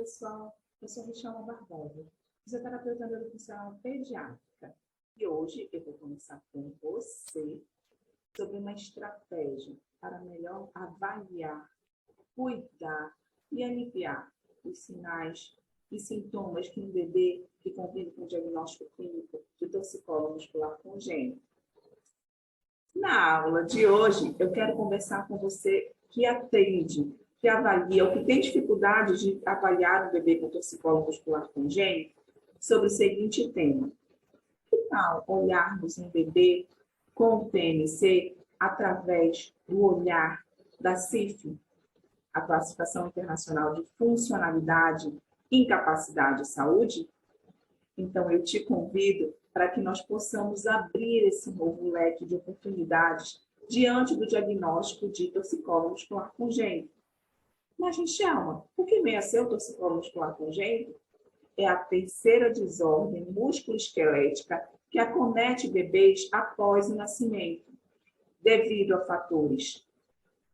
pessoal, eu sou Richelma Barbosa, fisioterapeuta neurofuncional pediátrica. E hoje eu vou conversar com você sobre uma estratégia para melhor avaliar, cuidar e aliviar os sinais e sintomas que um bebê que convive com diagnóstico clínico de torcicolo muscular congênito. Na aula de hoje, eu quero conversar com você que atende, que avalia, ou que tem dificuldade de avaliar o bebê com torcicolo muscular congênito, sobre o seguinte tema. Que tal olharmos um bebê com TMC através do olhar da CIF, a Classificação Internacional de Funcionalidade, Incapacidade e Saúde? Então, eu te convido para que nós possamos abrir esse novo leque de oportunidades diante do diagnóstico de torcicolo muscular congênito. Mas, Richelma, o que vem a ser o torcicolo muscular congênito? É a terceira desordem musculoesquelética que acomete bebês após o nascimento, devido a fatores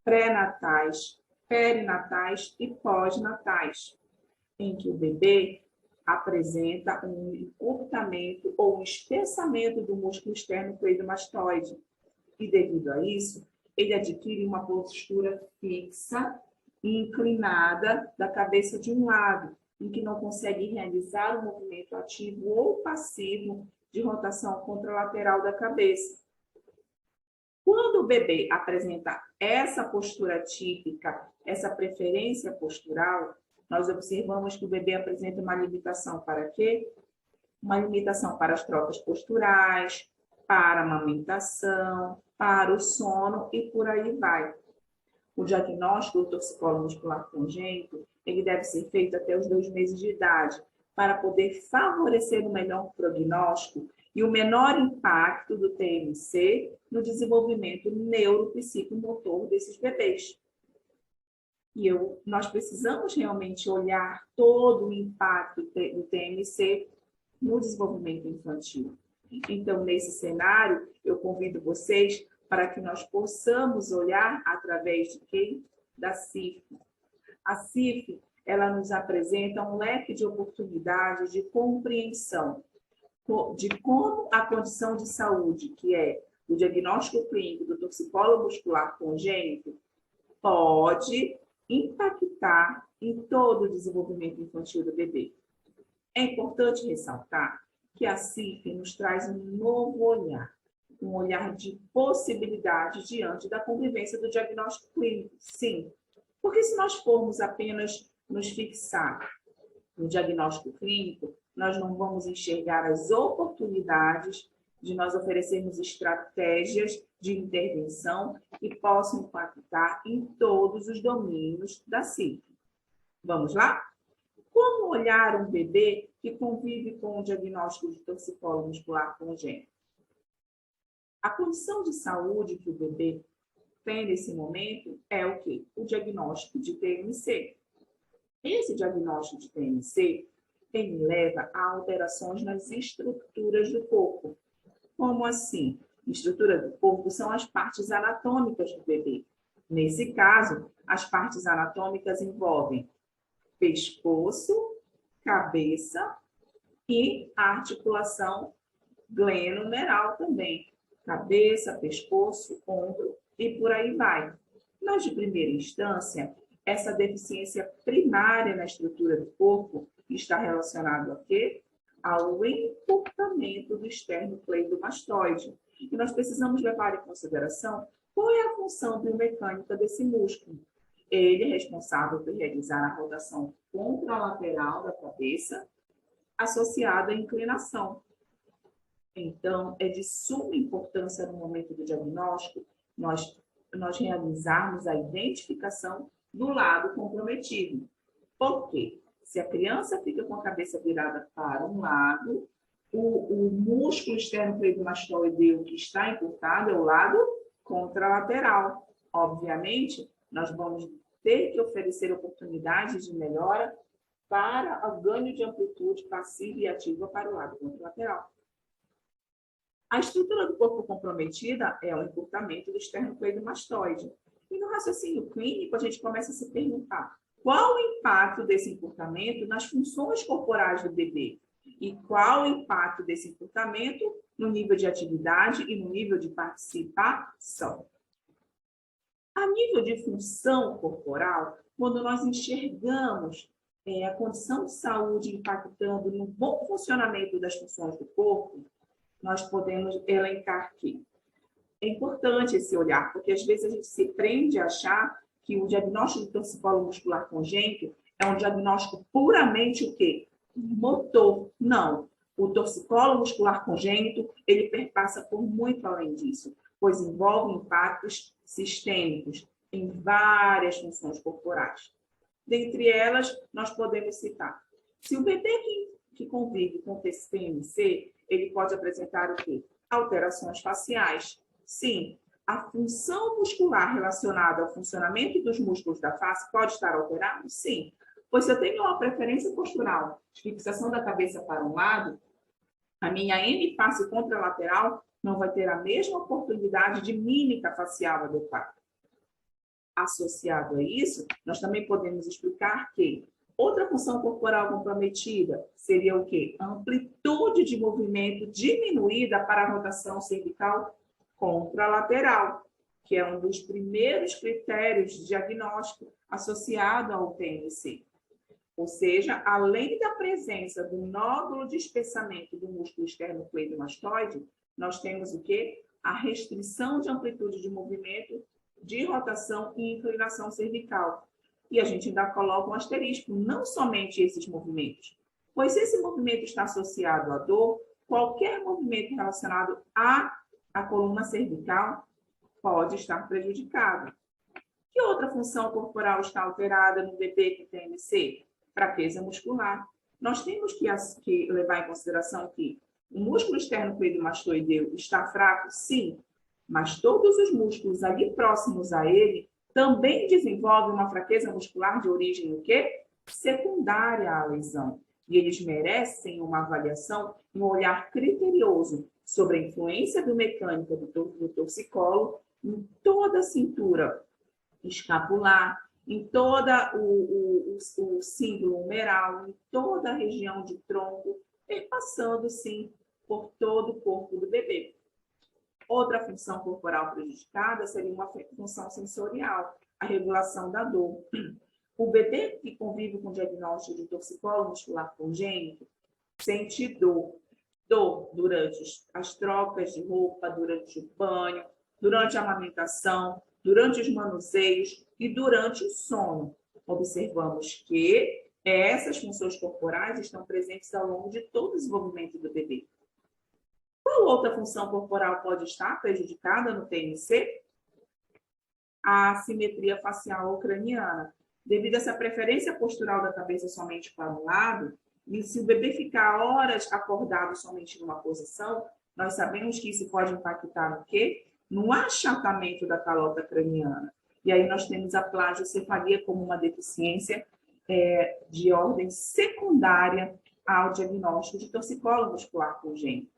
pré-natais, perinatais e pós-natais, em que o bebê apresenta um encurtamento ou um espessamento do músculo externo cleidomastoide. E, devido a isso, ele adquire uma postura fixa e inclinada da cabeça de um lado, em que não consegue realizar o movimento ativo ou passivo de rotação contralateral da cabeça. Quando o bebê apresenta essa postura típica, essa preferência postural, nós observamos que o bebê apresenta uma limitação para quê? Uma limitação para as trocas posturais, para a amamentação, para o sono e por aí vai. O diagnóstico do torcicolo muscular congênito, ele deve ser feito até os 2 meses de idade, para poder favorecer o melhor prognóstico e o menor impacto do TMC no desenvolvimento neuropsicomotor desses bebês. E nós precisamos realmente olhar todo o impacto do TMC no desenvolvimento infantil. Então, nesse cenário, eu convido vocês para que nós possamos olhar através de quem? Da CIF. A CIF, ela nos apresenta um leque de oportunidades de compreensão de como a condição de saúde, que é o diagnóstico clínico do torcicolo muscular congênito, pode impactar em todo o desenvolvimento infantil do bebê. É importante ressaltar que a CIF nos traz um novo olhar, um olhar de possibilidades diante da convivência do diagnóstico clínico. Sim, porque se nós formos apenas nos fixar no diagnóstico clínico, nós não vamos enxergar as oportunidades de nós oferecermos estratégias de intervenção que possam impactar em todos os domínios da CIF. Vamos lá? Como olhar um bebê que convive com o diagnóstico de torcicolo muscular congênito? A condição de saúde que o bebê tem nesse momento é o quê? O diagnóstico de TMC. Esse diagnóstico de TMC, ele leva a alterações nas estruturas do corpo. Como assim? Estrutura do corpo são as partes anatômicas do bebê. Nesse caso, as partes anatômicas envolvem pescoço, cabeça e a articulação glenohumeral também. Cabeça, pescoço, ombro e por aí vai. Mas, de primeira instância, essa deficiência primária na estrutura do corpo está relacionada a quê? Ao encurtamento do esternocleidomastoide. E nós precisamos levar em consideração qual é a função biomecânica desse músculo. Ele é responsável por realizar a rotação contralateral da cabeça associada à inclinação. Então, é de suma importância no momento do diagnóstico nós realizarmos a identificação do lado comprometido. Por quê? Se a criança fica com a cabeça virada para um lado, o músculo esternocleidomastoideu que está encurtado é o lado contralateral. Obviamente, nós vamos ter que oferecer oportunidades de melhora para o ganho de amplitude passiva e ativa para o lado contralateral. A estrutura do corpo comprometida é o encurtamento do esternocleidomastoide. E no raciocínio clínico, a gente começa a se perguntar, Qual o impacto desse comportamento nas funções corporais do bebê? E qual o impacto desse comportamento no nível de atividade e no nível de participação? A nível de função corporal, quando nós enxergamos a condição de saúde impactando no bom funcionamento das funções do corpo, nós podemos elencar que é importante esse olhar, porque às vezes a gente se prende a achar que o diagnóstico de torcicolo muscular congênito é um diagnóstico puramente o quê? Motor. Não. O torcicolo muscular congênito, ele perpassa por muito além disso, pois envolve impactos sistêmicos em várias funções corporais. Dentre elas, nós podemos citar. Se o bebê que convive com TCMC, ele pode apresentar o quê? Alterações faciais. Sim, a função muscular relacionada ao funcionamento dos músculos da face pode estar alterada? Sim. Pois se eu tenho uma preferência postural de fixação da cabeça para um lado, a minha hemiface contralateral não vai ter a mesma oportunidade de mímica facial adequada. Associado a isso, nós também podemos explicar que outra função corporal comprometida seria o quê? A amplitude de movimento diminuída para a rotação cervical contralateral, que é um dos primeiros critérios de diagnóstico associado ao TNC. Ou seja, além da presença do nódulo de espessamento do músculo esternocleidomastoide, nós temos o quê? A restrição de amplitude de movimento, de rotação e inclinação cervical. E a gente ainda coloca um asterisco, não somente esses movimentos, pois se esse movimento está associado à dor, qualquer movimento relacionado à coluna cervical pode estar prejudicado. Que outra função corporal está alterada no bebê com TMC? Fraqueza muscular. Nós temos que levar em consideração que o músculo esternocleidomastoideu está fraco, sim, mas todos os músculos ali próximos a ele também desenvolvem uma fraqueza muscular de origem o quê? Secundária à lesão. E eles merecem uma avaliação, um olhar criterioso sobre a influência biomecânica do torcicolo em toda a cintura escapular, em toda o símbolo humeral, em toda a região de tronco, passando, sim, por todo o corpo do bebê. Outra função corporal prejudicada seria uma função sensorial, a regulação da dor. O bebê que convive com diagnóstico de torcicolo muscular congênito sente dor durante as trocas de roupa, durante o banho, durante a amamentação, durante os manuseios e durante o sono. Observamos que essas funções corporais estão presentes ao longo de todo o desenvolvimento do bebê. Qual outra função corporal pode estar prejudicada no TNC? A assimetria facial ou craniana. Devido a essa preferência postural da cabeça somente para um lado, e se o bebê ficar horas acordado somente numa posição, nós sabemos que isso pode impactar no quê? No achatamento da calota craniana. E aí nós temos a plagiocefalia como uma deficiência de ordem secundária ao diagnóstico de torcicolo muscular congênito.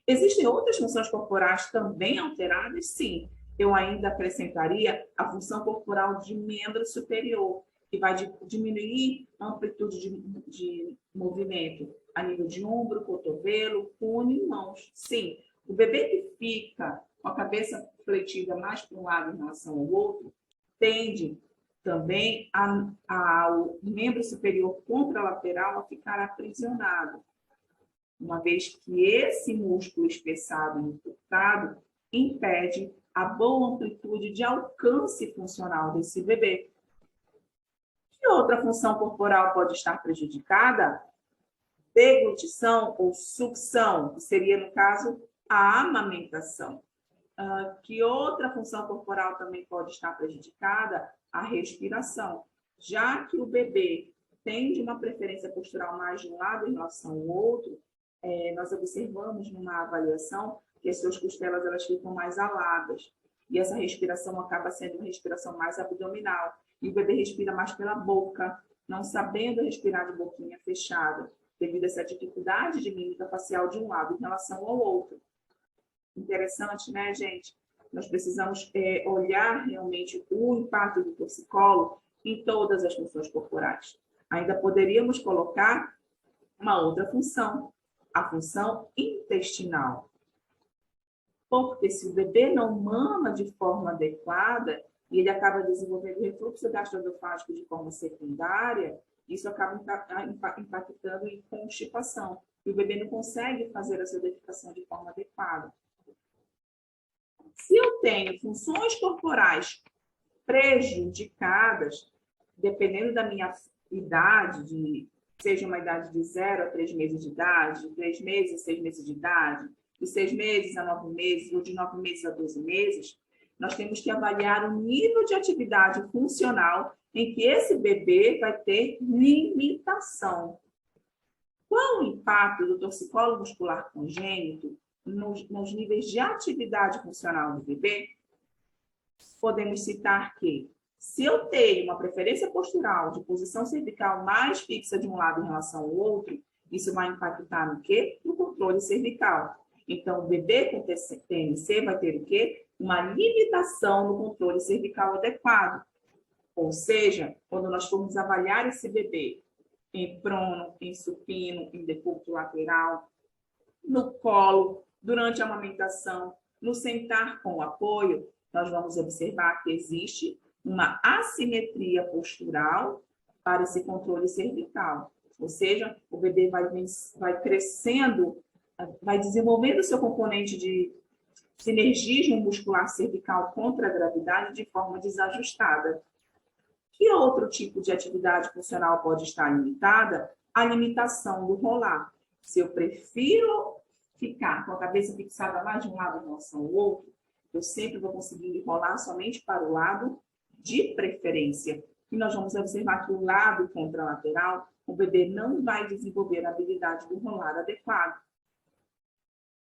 Existem outras funções corporais também alteradas? Sim. Eu ainda acrescentaria a função corporal de membro superior, que vai diminuir a amplitude de movimento a nível de ombro, cotovelo, punho e mãos. Sim, o bebê que fica com a cabeça fletida mais para um lado em relação ao outro, tende também ao membro superior contralateral a ficar aprisionado, uma vez que esse músculo espessado e encurtado impede a boa amplitude de alcance funcional desse bebê. Que outra função corporal pode estar prejudicada? Deglutição ou sucção, que seria, no caso, a amamentação. Que outra função corporal também pode estar prejudicada? A respiração. Já que o bebê tem uma preferência postural mais de um lado em relação ao outro, nós observamos numa avaliação que as suas costelas elas ficam mais aladas. E essa respiração acaba sendo uma respiração mais abdominal. E o bebê respira mais pela boca, não sabendo respirar de boquinha fechada, devido a essa dificuldade de mímica facial de um lado em relação ao outro. Interessante, né, gente? Nós precisamos olhar realmente o impacto do torcicolo em todas as funções corporais. Ainda poderíamos colocar uma outra função, a função intestinal. Porque se o bebê não mama de forma adequada e ele acaba desenvolvendo refluxo gastroesofágico de forma secundária, isso acaba impactando em constipação. E o bebê não consegue fazer a sua defecação de forma adequada. Se eu tenho funções corporais prejudicadas, dependendo da minha idade, seja uma idade de 0 a 3 meses de idade, de 3 meses a 6 meses de idade, de 6 meses a 9 meses, ou de 9 meses a 12 meses, nós temos que avaliar o nível de atividade funcional em que esse bebê vai ter limitação. Qual o impacto do torcicolo muscular congênito nos níveis de atividade funcional do bebê? Podemos citar que, se eu tenho uma preferência postural de posição cervical mais fixa de um lado em relação ao outro, isso vai impactar no quê? No controle cervical. Então, o bebê com TNC vai ter o quê? Uma limitação no controle cervical adequado. Ou seja, quando nós formos avaliar esse bebê em prono, em supino, em decúbito lateral, no colo, durante a amamentação, no sentar com apoio, nós vamos observar que existe uma assimetria postural para esse controle cervical. Ou seja, o bebê vai crescendo, vai desenvolvendo o seu componente de sinergismo muscular cervical contra a gravidade de forma desajustada. Que outro tipo de atividade funcional pode estar limitada? A limitação do rolar. Se eu prefiro ficar com a cabeça fixada mais de um lado em relação ao outro, eu sempre vou conseguir rolar somente para o lado de preferência. E nós vamos observar que o lado contralateral, o bebê não vai desenvolver a habilidade do rolar adequado.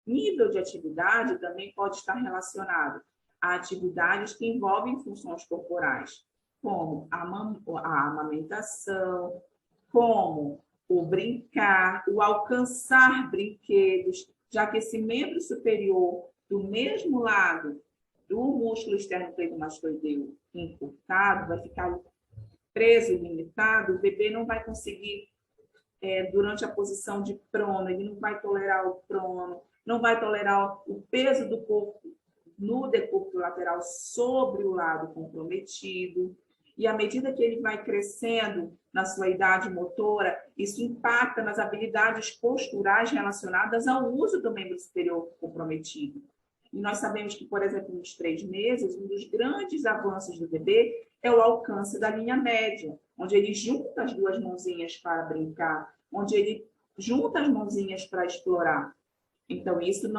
Nível de atividade também pode estar relacionado a atividades que envolvem funções corporais, como a amamentação, como o brincar, o alcançar brinquedos, já que esse membro superior do mesmo lado do músculo externo-cleidomastoideu encurtado vai ficar preso, limitado, o bebê não vai conseguir, durante a posição de prono, ele não vai tolerar o prono, não vai tolerar o peso do corpo no decúbito lateral sobre o lado comprometido. E à medida que ele vai crescendo na sua idade motora, isso impacta nas habilidades posturais relacionadas ao uso do membro superior comprometido. E nós sabemos que, por exemplo, nos 3 meses, um dos grandes avanços do bebê é o alcance da linha média, onde ele junta as duas mãozinhas para brincar, onde ele junta as mãozinhas para explorar. Então, isso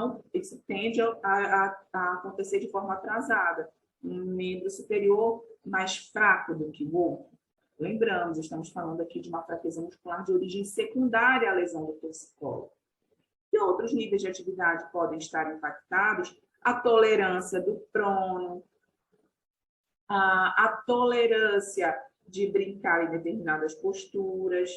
tende a acontecer de forma atrasada. Um membro superior mais fraco do que o outro. Lembramos, estamos falando aqui de uma fraqueza muscular de origem secundária à lesão do torcicolo. E outros níveis de atividade podem estar impactados? A tolerância do prono, a tolerância de brincar em determinadas posturas.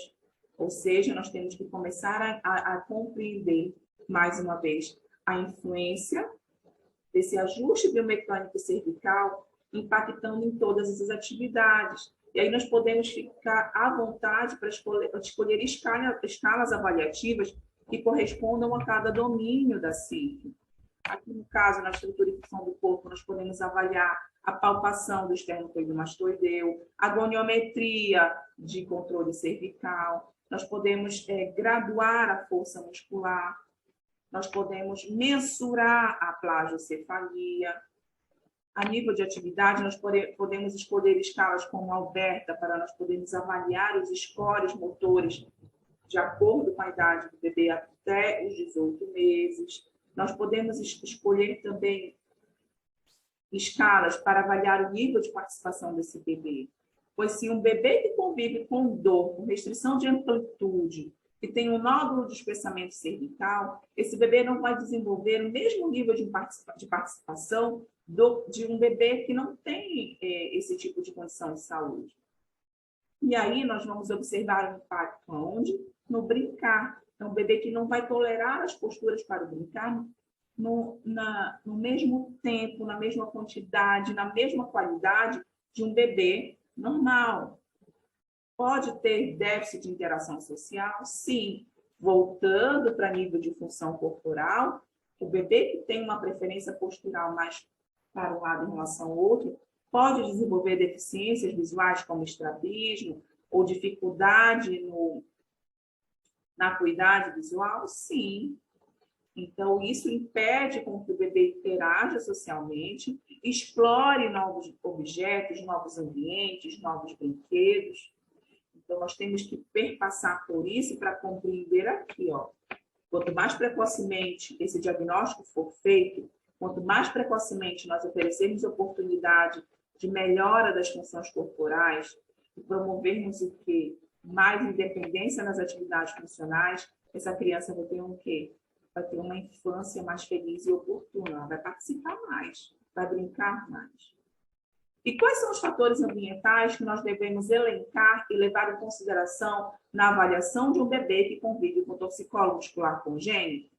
Ou seja, nós temos que começar a compreender, mais uma vez, a influência desse ajuste biomecânico cervical impactando em todas essas atividades. E aí nós podemos ficar à vontade para escolher escalas avaliativas que correspondam a cada domínio da CIF. Aqui, no caso, na estrutura e função do corpo, nós podemos avaliar a palpação do esternocleidomastoideu, a goniometria de controle cervical, nós podemos graduar a força muscular, nós podemos mensurar a plagiocefalia. A nível de atividade, nós podemos escolher escalas como a Alberta para nós podermos avaliar os scores motores de acordo com a idade do bebê até os 18 meses. Nós podemos escolher também escalas para avaliar o nível de participação desse bebê. Pois se um bebê que convive com dor, com restrição de amplitude, que tem um nódulo de espessamento cervical, esse bebê não vai desenvolver o mesmo nível de participação de um bebê que não tem esse tipo de condição de saúde. E aí nós vamos observar o impacto aonde? No brincar. Então, um bebê que não vai tolerar as posturas para o brincar no mesmo tempo, na mesma quantidade, na mesma qualidade de um bebê Normal. Pode ter déficit de interação social? Sim. Voltando para nível de função corporal, o bebê que tem uma preferência postural mais para um lado em relação ao outro, pode desenvolver deficiências visuais como estrabismo ou dificuldade na acuidade visual? Sim. Então, isso impede com que o bebê interaja socialmente, explore novos objetos, novos ambientes, novos brinquedos. Então, nós temos que perpassar por isso para compreender aqui, ó. Quanto mais precocemente esse diagnóstico for feito, quanto mais precocemente nós oferecermos oportunidade de melhora das funções corporais e promovermos o quê? Mais independência nas atividades funcionais, essa criança vai ter um quê? Vai ter uma infância mais feliz e oportuna, vai participar mais, vai brincar mais. E quais são os fatores ambientais que nós devemos elencar e levar em consideração na avaliação de um bebê que convive com torcicolo muscular congênito?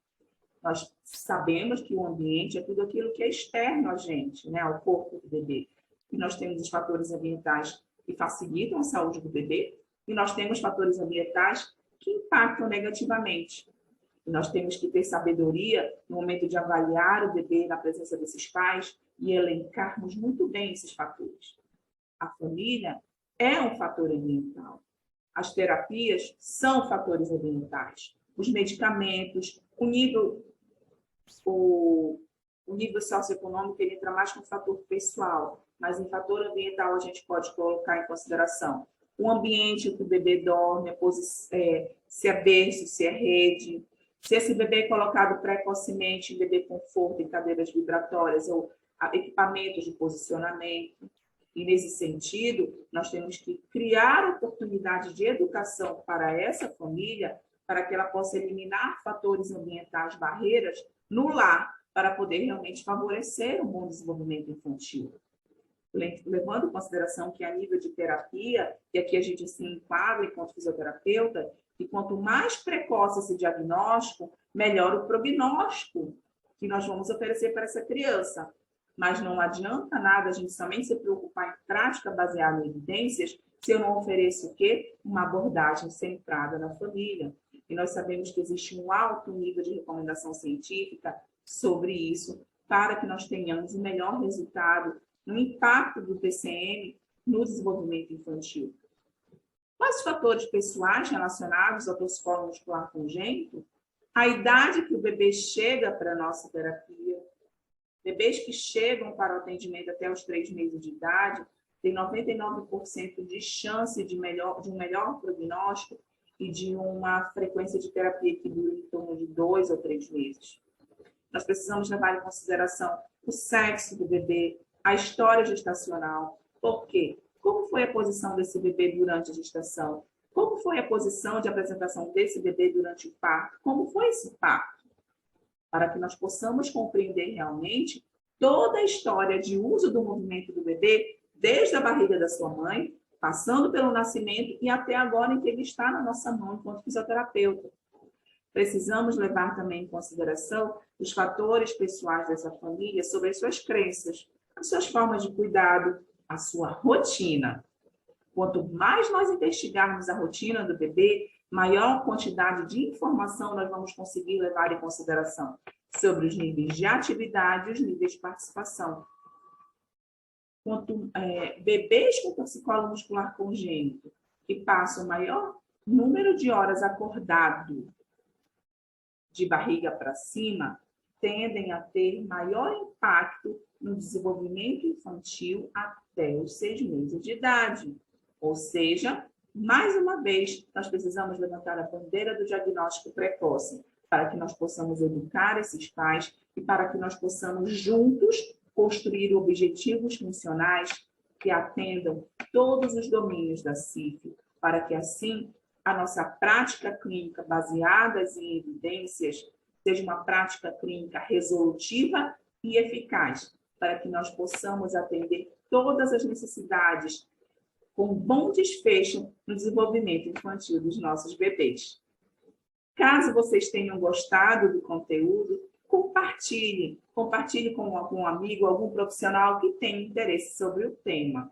Nós sabemos que o ambiente é tudo aquilo que é externo a gente, né, ao corpo do bebê. E nós temos os fatores ambientais que facilitam a saúde do bebê, e nós temos fatores ambientais que impactam negativamente. E nós temos que ter sabedoria no momento de avaliar o bebê na presença desses pais e elencarmos muito bem esses fatores. A família é um fator ambiental. As terapias são fatores ambientais. Os medicamentos, o nível socioeconômico, ele entra mais como fator pessoal, mas em fator ambiental a gente pode colocar em consideração o ambiente que o bebê dorme, se é berço, se é rede, se esse bebê é colocado precocemente em bebê conforto, em cadeiras vibratórias ou equipamentos de posicionamento. E, nesse sentido, nós temos que criar oportunidades de educação para essa família, para que ela possa eliminar fatores ambientais, barreiras, no lar, para poder realmente favorecer um bom desenvolvimento infantil. Levando em consideração que a nível de terapia, e aqui a gente se enquadra enquanto fisioterapeuta, que quanto mais precoce esse diagnóstico, melhor o prognóstico que nós vamos oferecer para essa criança. Mas não adianta nada a gente somente se preocupar em prática baseada em evidências se eu não ofereço o quê? Uma abordagem centrada na família. E nós sabemos que existe um alto nível de recomendação científica sobre isso, para que nós tenhamos o melhor resultado no impacto do TCM no desenvolvimento infantil. Quais os fatores pessoais relacionados ao torcicolo muscular congênito? A idade que o bebê chega para a nossa terapia. Bebês que chegam para o atendimento até os 3 meses de idade têm 99% de chance de um melhor prognóstico e de uma frequência de terapia que dura em torno de 2 ou 3 meses. Nós precisamos levar em consideração o sexo do bebê, a história gestacional. Por quê? Como foi a posição desse bebê durante a gestação? Como foi a posição de apresentação desse bebê durante o parto? Como foi esse parto? Para que nós possamos compreender realmente toda a história de uso do movimento do bebê, desde a barriga da sua mãe, passando pelo nascimento e até agora em que ele está na nossa mão enquanto fisioterapeuta. Precisamos levar também em consideração os fatores pessoais dessa família sobre as suas crenças, as suas formas de cuidado, a sua rotina. Quanto mais nós investigarmos a rotina do bebê, maior quantidade de informação nós vamos conseguir levar em consideração sobre os níveis de atividade e os níveis de participação. Quanto bebês com torcicolo muscular congênito que passam o maior número de horas acordado de barriga para cima, tendem a ter maior impacto no desenvolvimento infantil até os 6 meses de idade. Ou seja, mais uma vez, nós precisamos levantar a bandeira do diagnóstico precoce, para que nós possamos educar esses pais e para que nós possamos juntos construir objetivos funcionais que atendam todos os domínios da CIF, para que assim a nossa prática clínica baseada em evidências seja uma prática clínica resolutiva e eficaz, para que nós possamos atender todas as necessidades com bom desfecho no desenvolvimento infantil dos nossos bebês. Caso vocês tenham gostado do conteúdo, compartilhe com algum amigo, algum profissional que tenha interesse sobre o tema.